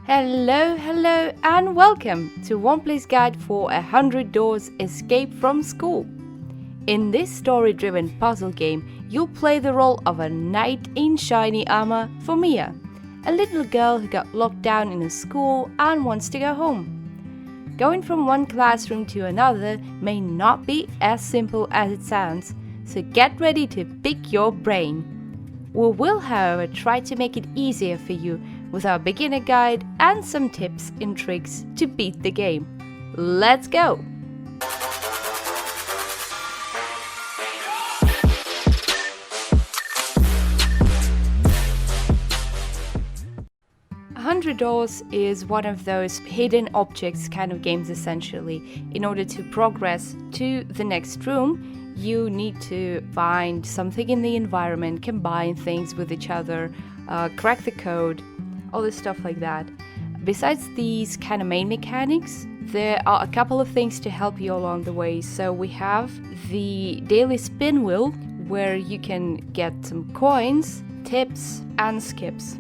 Hello, and welcome to Womplay's Guide for 100 Doors Escape from School. In this story-driven puzzle game, you'll play the role of a knight in shiny armor for Mia, a little girl who got locked down in a school and wants to go home. Going from one classroom to another may not be as simple as it sounds, so get ready to pick your brain. We will, however, try to make it easier for you with our beginner guide and some tips and tricks to beat the game. Let's go! "100 Doors" is one of those hidden objects kind of games essentially. In order to progress to the next room, you need to find something in the environment, combine things with each other, crack the code, all this stuff like that. Besides these kind of main mechanics, there are a couple of things to help you along the way. So we have the daily spin wheel, where you can get some coins, tips, and skips.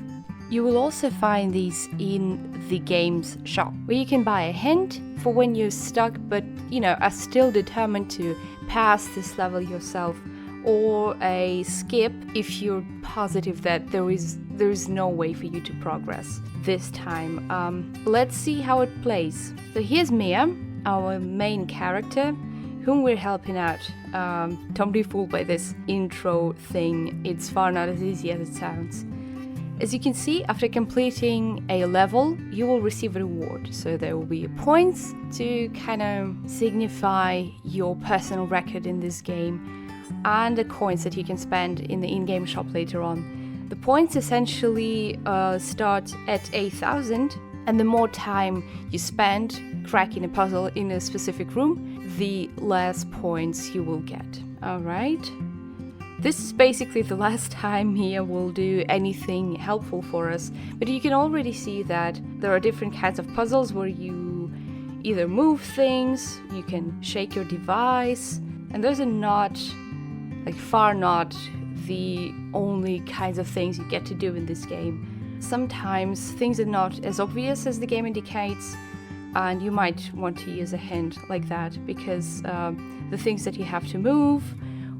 You will also find these in the game's shop, where you can buy a hint for when you're stuck but, are still determined to pass this level yourself, or a skip if you're positive that there is no way for you to progress this time. Let's see how it plays. So here's Mia, our main character, whom we're helping out. Don't be fooled by this intro thing, it's far not as easy as it sounds. As you can see, after completing a level, you will receive a reward. So there will be points to kind of signify your personal record in this game, and the coins that you can spend in the in-game shop later on. The points essentially start at 1,000, and the more time you spend cracking a puzzle in a specific room, the less points you will get. Alright? This is basically the last time Mia will do anything helpful for us, but you can already see that there are different kinds of puzzles where you either move things, you can shake your device, and those are not, far not the only kinds of things you get to do in this game. Sometimes things are not as obvious as the game indicates, and you might want to use a hint like that, because the things that you have to move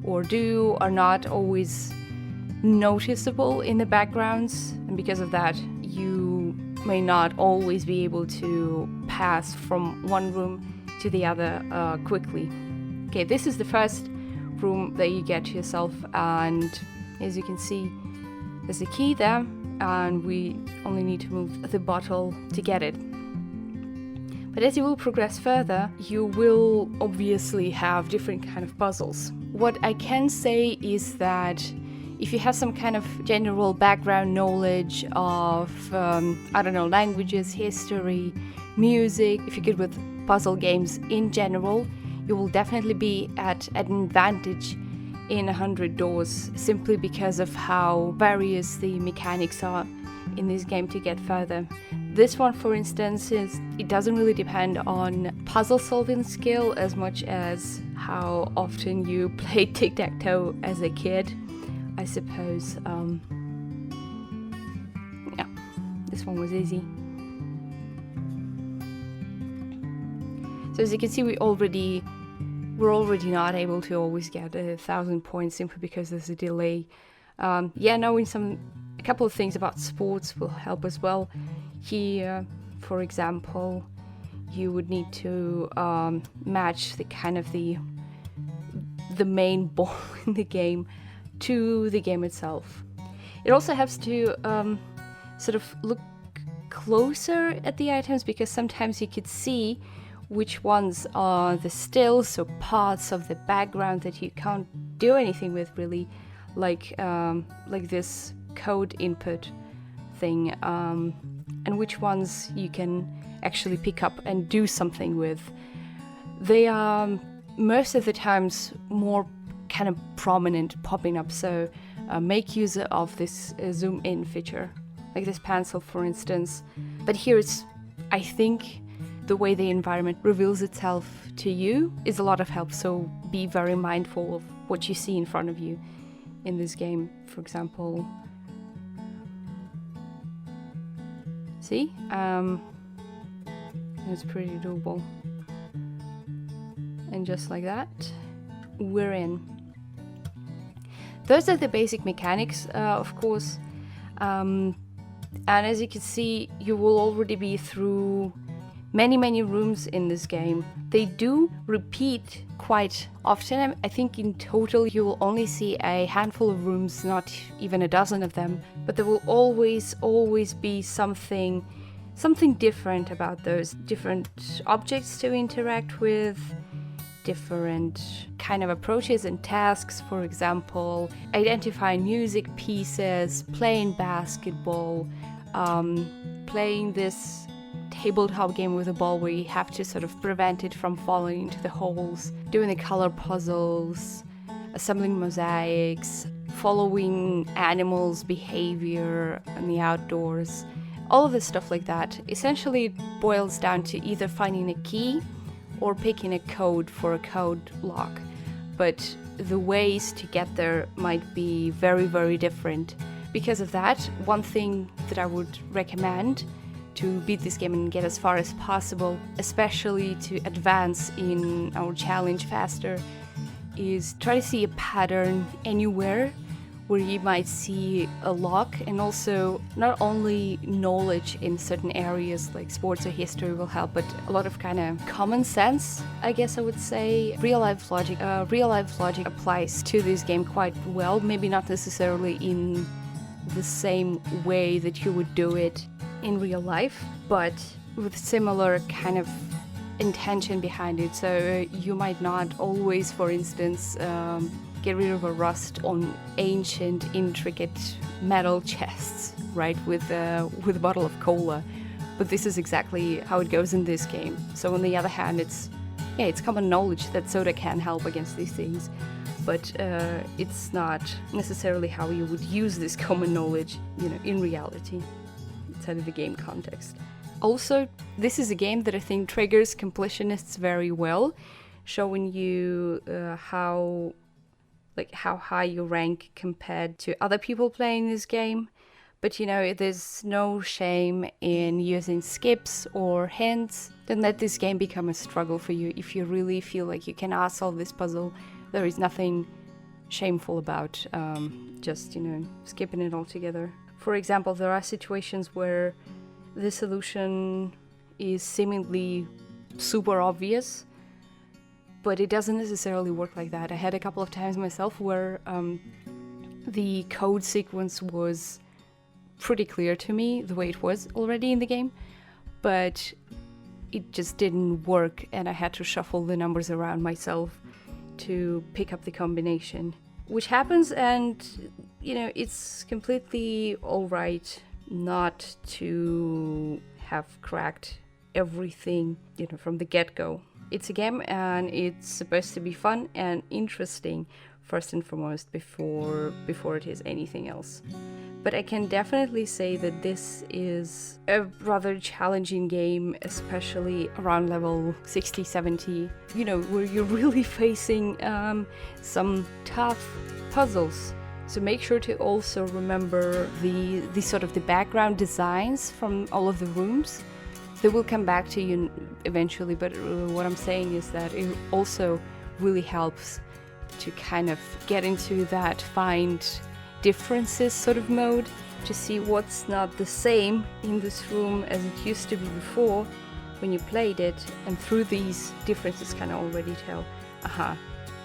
or do are not always noticeable in the backgrounds, and because of that you may not always be able to pass from one room to the other quickly. Okay, this is the first room that you get to yourself, and as you can see, there's a key there, and we only need to move the bottle to get it. But as you will progress further, you will obviously have different kind of puzzles. What I can say is that if you have some kind of general background knowledge of, languages, history, music, if you're good with puzzle games in general, you will definitely be at an advantage in 100 Doors, simply because of how various the mechanics are in this game to get further. This one, for instance, it doesn't really depend on puzzle solving skill as much as how often you played tic-tac-toe as a kid, I suppose. Yeah, this one was easy. So as you can see, we're already not able to always get 1,000 points simply because there's a delay. Knowing a couple of things about sports will help as well. Here, for example, you would need to match the main ball in the game to the game itself. It also helps to sort of look closer at the items, because sometimes you could see which ones are the stills or parts of the background that you can't do anything with, really, like this code input thing, and which ones you can actually pick up and do something with. They are most of the times more kind of prominent, popping up, so make use of this zoom in feature, like this pencil, for instance. But here it's, I think, the way the environment reveals itself to you is a lot of help, so be very mindful of what you see in front of you in this game. For example, See? It's pretty doable. And just like that, we're in. Those are the basic mechanics, of course. And as you can see, you will already be through many rooms in this game. They do repeat quite often. I think in total you will only see a handful of rooms, not even a dozen of them, but there will always be something different about those. Different objects to interact with, different kind of approaches and tasks. For example, identifying music pieces, playing basketball, playing this tabletop game with a ball where you have to sort of prevent it from falling into the holes, doing the color puzzles, assembling mosaics, following animals' behavior in the outdoors. All of this stuff like that essentially boils down to either finding a key or picking a code for a code lock. But the ways to get there might be very different. Because of that, one thing that I would recommend to beat this game and get as far as possible, especially to advance in our challenge faster, is try to see a pattern anywhere where you might see a lock, and also not only knowledge in certain areas like sports or history will help, but a lot of kind of common sense, I guess I would say. Real life logic applies to this game quite well, maybe not necessarily in the same way that you would do it in real life, but with similar kind of intention behind it. So you might not always, for instance, get rid of a rust on ancient, intricate metal chests, right, with a bottle of cola. But this is exactly how it goes in this game. So on the other hand, it's common knowledge that soda can help against these things, but it's not necessarily how you would use this common knowledge, in reality, inside of the game context. Also, this is a game that I think triggers completionists very well, showing you how high you rank compared to other people playing this game. But there's no shame in using skips or hints. Don't let this game become a struggle for you. If you really feel like you cannot solve this puzzle, there is nothing shameful about just skipping it altogether. For example, there are situations where the solution is seemingly super obvious, but it doesn't necessarily work like that. I had a couple of times myself where the code sequence was pretty clear to me, the way it was already in the game, but it just didn't work, and I had to shuffle the numbers around myself to pick up the combination. Which happens, and it's completely alright not to have cracked everything, from the get-go. It's a game, and it's supposed to be fun and interesting first and foremost before it is anything else. But I can definitely say that this is a rather challenging game, especially around level 60, 70, where you're really facing some tough puzzles. So make sure to also remember the sort of the background designs from all of the rooms. They will come back to you eventually, but what I'm saying is that it also really helps to kind of get into that find differences sort of mode, to see what's not the same in this room as it used to be before when you played it, and through these differences can already tell,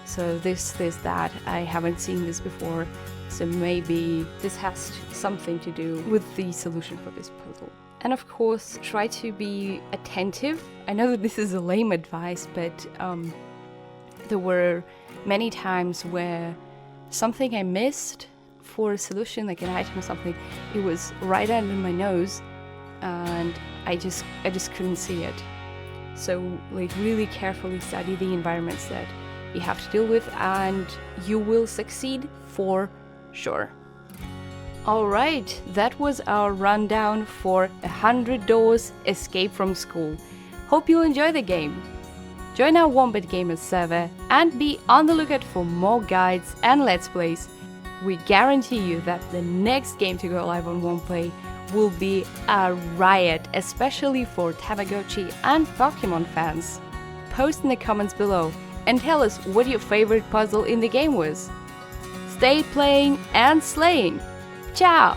so this, that, I haven't seen this before, so maybe this has something to do with the solution for this puzzle. And of course, try to be attentive. I know that this is a lame advice, but there were many times where something I missed for a solution, like an item or something, it was right under my nose, and I just couldn't see it. So really carefully study the environments that you have to deal with, and you will succeed for sure. Alright, that was our rundown for 100 Doors Escape from School. Hope you enjoy the game. Join our Wombat Gamers server and be on the lookout for more guides and Let's Plays. We guarantee you that the next game to go live on Womplay will be a riot, especially for Tamagotchi and Pokemon fans. Post in the comments below and tell us what your favorite puzzle in the game was. Stay playing and slaying! Ciao!